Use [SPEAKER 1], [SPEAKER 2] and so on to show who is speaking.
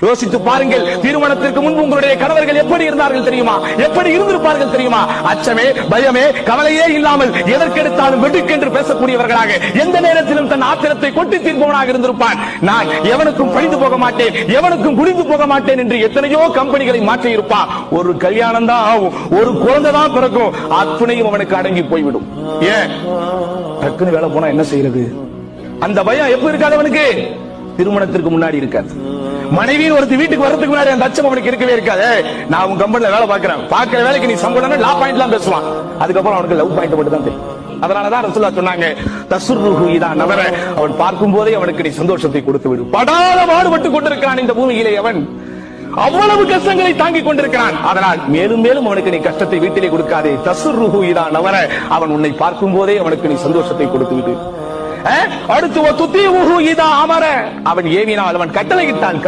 [SPEAKER 1] யோசித்து பாருங்கள், திருமணத்திற்கு முன்பு உங்களுடைய கணவர்கள் எப்படி இருந்தார்கள் தெரியுமா? எப்படி இருந்திருப்பார்கள் தெரியுமா? அச்சமே, பயமே, கவலையே இல்லாமல் எதற்கெடுத்தாலும் வெடுக்கென்று பேசக்கூடியவர்களாக, எந்த நேரத்திலும் தன் ஆத்திரத்தை கொட்டி தீர்ப்பவனாக இருந்திருப்பான். நான் எவனுக்கும் பழிந்து போக மாட்டேன், எவனுக்கும் குடிந்து போக மாட்டேன் என்று எத்தனையோ கம்பெனிகளை மாற்றி இருப்பான். ஒரு கல்யாணம் தான் ஆகும், ஒரு குழந்தை தான் பிறக்கும், அத்துணையும் அவனுக்கு அடங்கி போய்விடும். ஏன் டக்குன்னு வேலை போனா என்ன செய்யறது? அந்த பயம் எப்ப இருக்காது அவனுக்கு? திருமணத்திற்கு முன்னாடி இருக்காது. மனைவியின் ஒருத்தி வீட்டுக்கு வரதுக்கு முன்னாடி அந்த அச்சம் அவனுக்கு இருக்கவே இருக்காது. நான் உன் கம்பெனில வேலை பார்க்கிறேன், பார்க்கிற வேலைக்கு நீ சம்பளம் லா பாயிண்ட் எல்லாம் பேசுவான். அதுக்கப்புறம் அவனுக்கு லவ் பாயிண்ட் மட்டும் தான் தெரியும். அதனாலதான் ரசூலுல்லாஹ் சொன்னாங்க, தஸ்ருஹு இதா நவர, அவன் பார்க்கும் போதே அவனுக்கு நீ சந்தோஷத்தை கொடுத்து விடு. படாத பாடுபட்டு கொண்டிருக்கிறான் இந்த பூமியிலே, அவன் அவ்வளவு கஷ்டங்களை தாங்கிக் கொண்டிருக்கிறான். அதனால் மேலும் மேலும் அவனுக்கு நீ கஷ்டத்தை வீட்டிலே கொடுக்காதே. தஸ்ருஹு இதா நவர, அவன் உன்னை பார்க்கும் போதே அவனுக்கு நீ சந்தோஷத்தை கொடுத்து விடு. அடுத்து அவன் ஏவினால், அவன் கட்டளையிட்டான்,